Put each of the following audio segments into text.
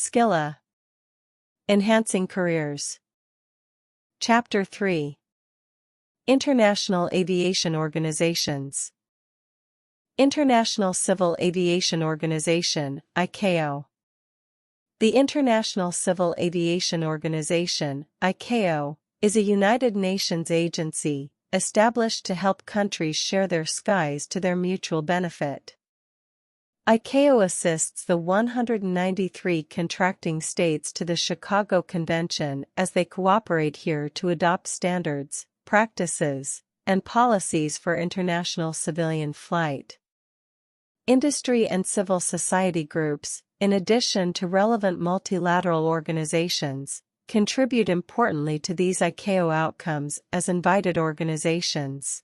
Skilla. Enhancing Careers. Chapter 3. International Aviation Organizations. International Civil Aviation Organization, Icao. The International Civil Aviation Organization, Icao, is a United Nations agency, established to help countries share their skies to their mutual benefit. Icao assists the 193 contracting states to the Chicago Convention as they cooperate here to adopt standards, practices, and policies for international civilian flight. Industry and civil society groups, in addition to relevant multilateral organizations, contribute importantly to these Icao outcomes as invited organizations.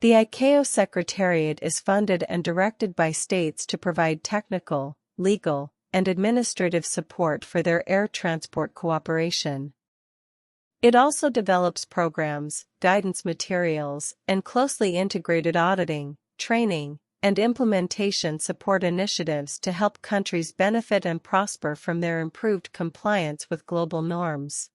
The Icao Secretariat is funded and directed by states to provide technical, legal, and administrative support for their air transport cooperation. It also develops programs, guidance materials, and closely integrated auditing, training, and implementation support initiatives to help countries benefit and prosper from their improved compliance with global norms.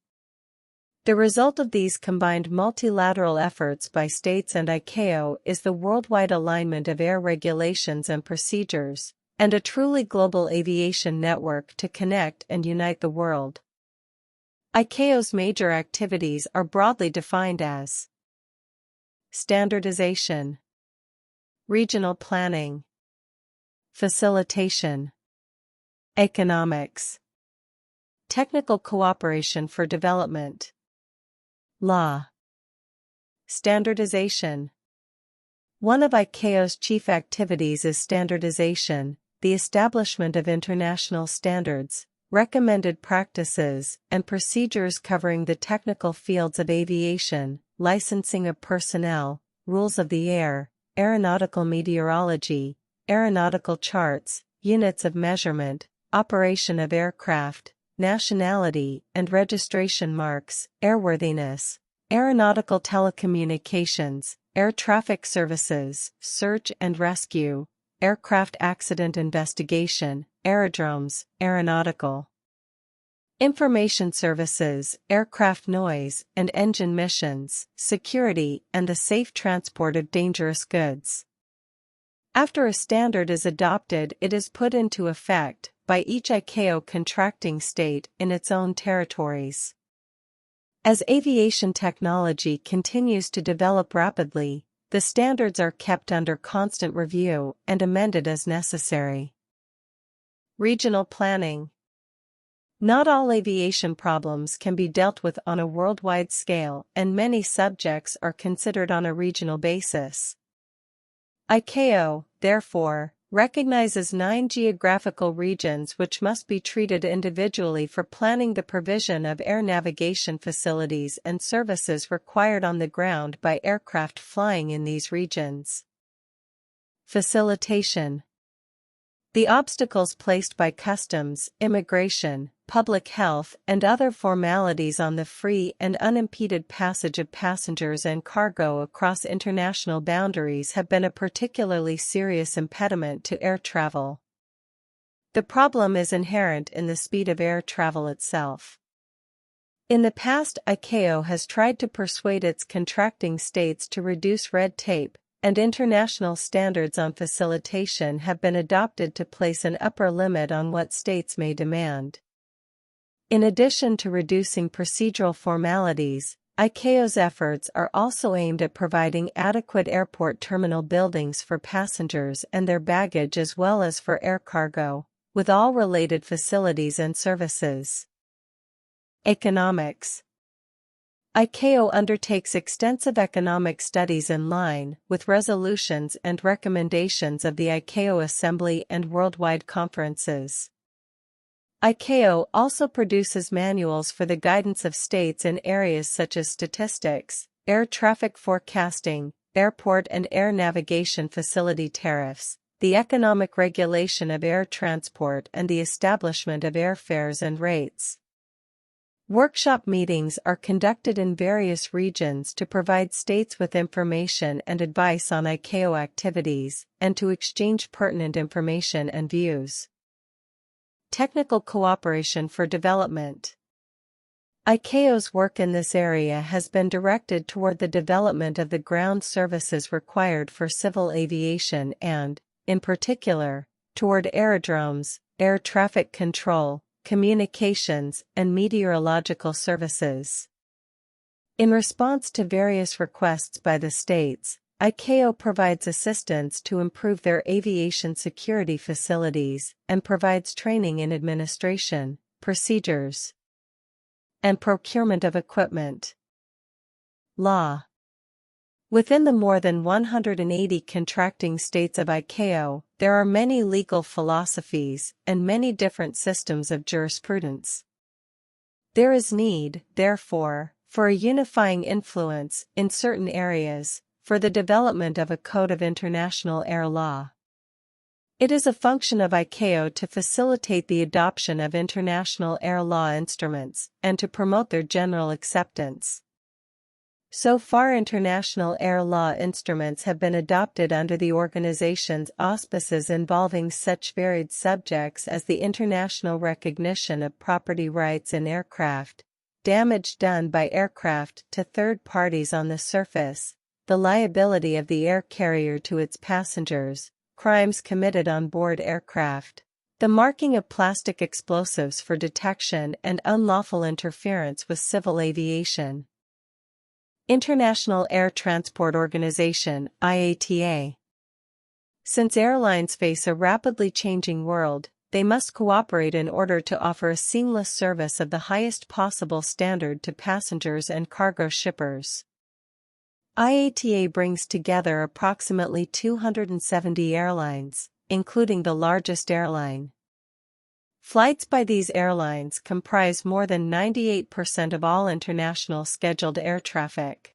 The result of these combined multilateral efforts by states and Icao is the worldwide alignment of air regulations and procedures, and a truly global aviation network to connect and unite the world. Icao's major activities are broadly defined as standardization, regional planning, facilitation, economics, technical cooperation for development, law. Standardization. One of Icao's chief activities is standardization, the establishment of international standards, recommended practices, and procedures covering the technical fields of aviation, licensing of personnel, rules of the air, aeronautical meteorology, aeronautical charts, units of measurement, operation of aircraft, nationality and registration marks, airworthiness, aeronautical telecommunications, air traffic services, search and rescue, aircraft accident investigation, aerodromes, aeronautical information services, aircraft noise and engine missions, security and the safe transport of dangerous goods. After a standard is adopted, it is put into effect by each Icao contracting state in its own territories. As aviation technology continues to develop rapidly, the standards are kept under constant review and amended as necessary. Regional planning. Not all aviation problems can be dealt with on a worldwide scale, and many subjects are considered on a regional basis. Icao, therefore, recognizes 9 geographical regions which must be treated individually for planning the provision of air navigation facilities and services required on the ground by aircraft flying in these regions. Facilitation. The obstacles placed by customs, immigration, public health, and other formalities on the free and unimpeded passage of passengers and cargo across international boundaries have been a particularly serious impediment to air travel. The problem is inherent in the speed of air travel itself. In the past, Icao has tried to persuade its contracting states to reduce red tape, and international standards on facilitation have been adopted to place an upper limit on what states may demand. In addition to reducing procedural formalities, Icao's efforts are also aimed at providing adequate airport terminal buildings for passengers and their baggage as well as for air cargo, with all related facilities and services. Economics. Icao undertakes extensive economic studies in line with resolutions and recommendations of the Icao Assembly and worldwide conferences. Icao also produces manuals for the guidance of states in areas such as statistics, air traffic forecasting, airport and air navigation facility tariffs, the economic regulation of air transport and the establishment of airfares and rates. Workshop meetings are conducted in various regions to provide states with information and advice on Icao activities, and to exchange pertinent information and views. technical cooperation for development. Icao's work in this area has been directed toward the development of the ground services required for civil aviation and, in particular, toward aerodromes, air traffic control, communications, and meteorological services. In response to various requests by the states, Icao provides assistance to improve their aviation security facilities and provides training in administration, procedures, and procurement of equipment. Law. Within the more than 180 contracting states of Icao, there are many legal philosophies and many different systems of jurisprudence. There is need, therefore, for a unifying influence, in certain areas, for the development of a code of international air law. It is a function of Icao to facilitate the adoption of international air law instruments and to promote their general acceptance. So far, international air law instruments have been adopted under the organization's auspices involving such varied subjects as the international recognition of property rights in aircraft, damage done by aircraft to third parties on the surface, the liability of the air carrier to its passengers, crimes committed on board aircraft, the marking of plastic explosives for detection, and unlawful interference with civil aviation. International Air Transport Organization, IATA. Since airlines face a rapidly changing world, they must cooperate in order to offer a seamless service of the highest possible standard to passengers and cargo shippers. IATA brings together approximately 270 airlines, including the largest airline. Flights by these airlines comprise more than 98% of all international scheduled air traffic.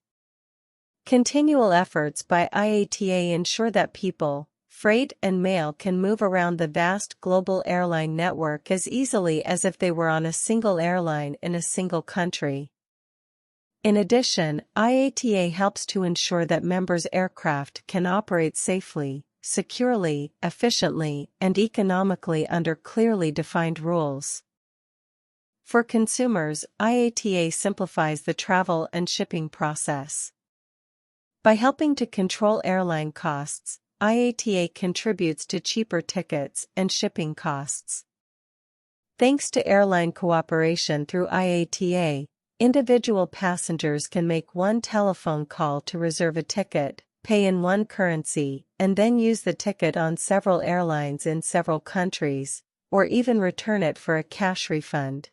Continual efforts by IATA ensure that people, freight and mail can move around the vast global airline network as easily as if they were on a single airline in a single country. In addition, IATA helps to ensure that members' aircraft can operate safely, securely, efficiently, and economically under clearly defined rules. For consumers, IATA simplifies the travel and shipping process. By helping to control airline costs, IATA contributes to cheaper tickets and shipping costs. Thanks to airline cooperation through IATA, individual passengers can make one telephone call to reserve a ticket, pay in one currency, and then use the ticket on several airlines in several countries, or even return it for a cash refund.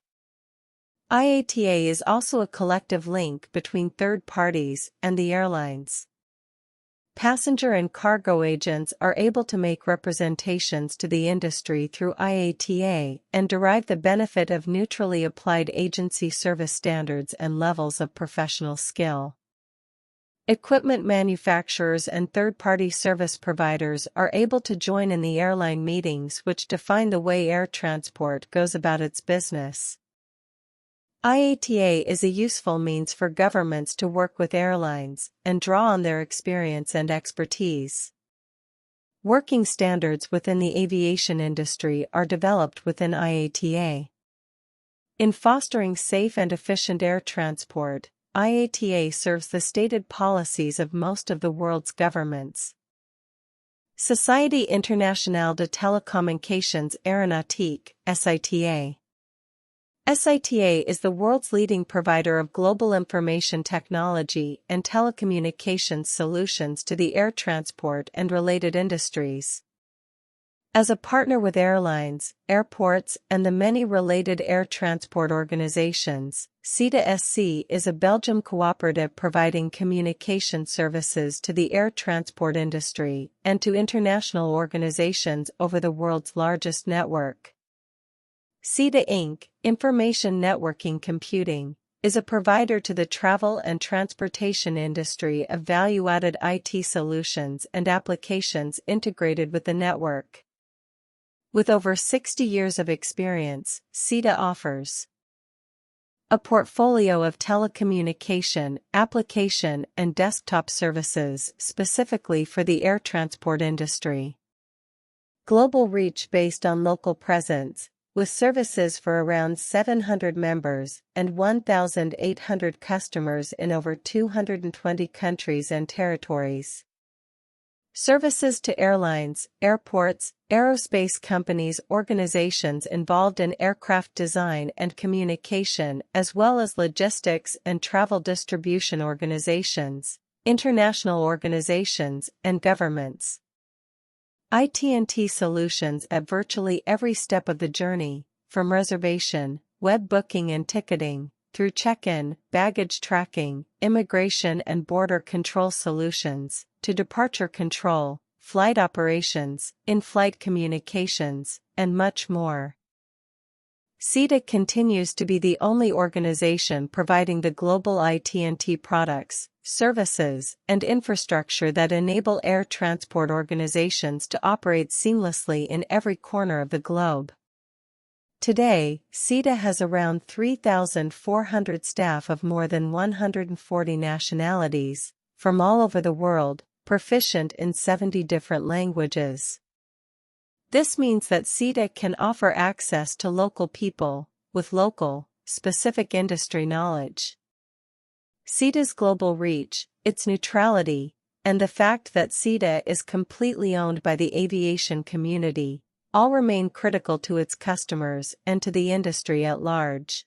IATA is also a collective link between third parties and the airlines. Passenger and cargo agents are able to make representations to the industry through IATA and derive the benefit of neutrally applied agency service standards and levels of professional skill. Equipment manufacturers and third-party service providers are able to join in the airline meetings which define the way air transport goes about its business. IATA is a useful means for governments to work with airlines and draw on their experience and expertise. Working standards within the aviation industry are developed within IATA. In fostering safe and efficient air transport, IATA serves the stated policies of most of the world's governments. Société Internationale de Télécommunications Aéronautique, SITA. SITA is the world's leading provider of global information technology and telecommunications solutions to the air transport and related industries. As a partner with airlines, airports, and the many related air transport organizations, Sita SC is a Belgian cooperative providing communication services to the air transport industry and to international organizations over the world's largest network. Sita Inc., Information Networking Computing, is a provider to the travel and transportation industry of value-added IT solutions and applications integrated with the network. With over 60 years of experience, Sita offers a portfolio of telecommunication, application, and desktop services specifically for the air transport industry. Global reach based on local presence, with services for around 700 members and 1,800 customers in over 220 countries and territories. Services to airlines, airports, aerospace companies, organizations involved in aircraft design and communication, as well as logistics and travel distribution organizations, international organizations, and governments. IT&T solutions at virtually every step of the journey, from reservation, web booking and ticketing, through check-in, baggage tracking, immigration and border control solutions, to departure control, flight operations, in-flight communications, and much more. Sita continues to be the only organization providing the global IT&T products, services, and infrastructure that enable air transport organizations to operate seamlessly in every corner of the globe. Today, Sita has around 3,400 staff of more than 140 nationalities, from all over the world, proficient in 70 different languages. This means that Sita can offer access to local people, with local, specific industry knowledge. Sita's global reach, its neutrality, and the fact that Sita is completely owned by the aviation community, all remain critical to its customers and to the industry at large.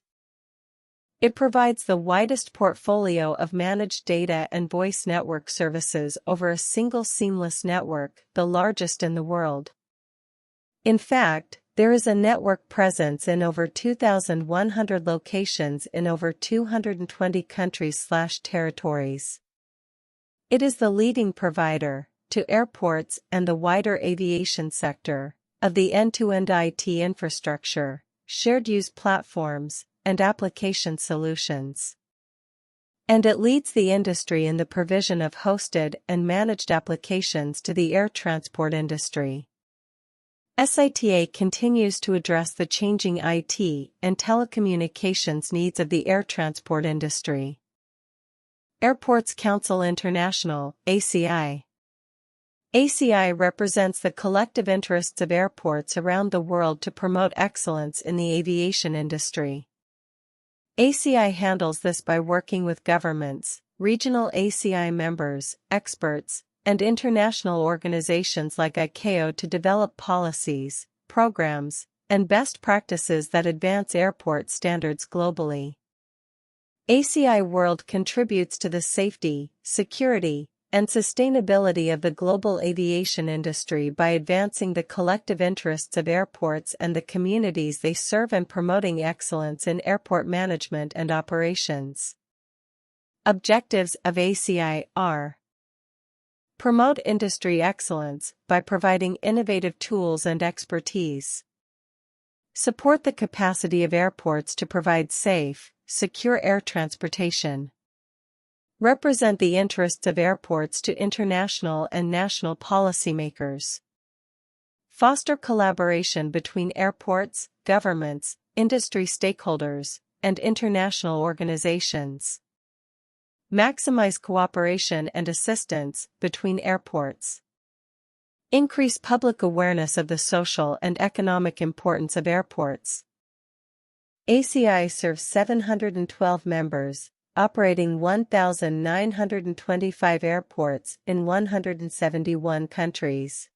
It provides the widest portfolio of managed data and voice network services over a single seamless network, the largest in the world. In fact, there is a network presence in over 2,100 locations in over 220 countries/territories. It is the leading provider, to airports and the wider aviation sector, of the end-to-end IT infrastructure, shared-use platforms, and application solutions. And it leads the industry in the provision of hosted and managed applications to the air transport industry. Sita continues to address the changing IT and telecommunications needs of the air transport industry. Airports Council International, ACI. ACI represents the collective interests of airports around the world to promote excellence in the aviation industry. ACI handles this by working with governments, regional ACI members, experts, and international organizations like Icao to develop policies, programs, and best practices that advance airport standards globally. ACI World contributes to the safety, security, and sustainability of the global aviation industry by advancing the collective interests of airports and the communities they serve and promoting excellence in airport management and operations. Objectives of ACI are: promote industry excellence by providing innovative tools and expertise. Support the capacity of airports to provide safe, secure air transportation. Represent the interests of airports to international and national policymakers. Foster collaboration between airports, governments, industry stakeholders, and international organizations. Maximize cooperation and assistance between airports. Increase public awareness of the social and economic importance of airports. ACI serves 712 members, operating 1,925 airports in 171 countries.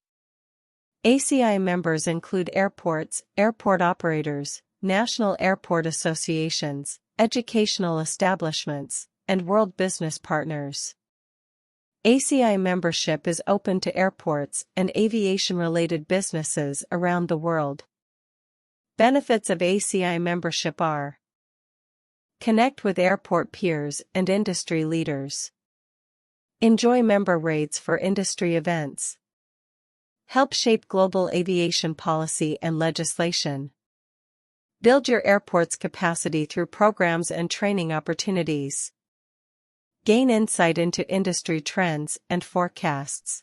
ACI members include airports, airport operators, national airport associations, educational establishments, and world business partners. ACI membership is open to airports and aviation-related businesses around the world. Benefits of ACI membership are: connect with airport peers and industry leaders. Enjoy member rates for industry events. Help shape global aviation policy and legislation. Build your airport's capacity through programs and training opportunities. Gain insight into industry trends and forecasts.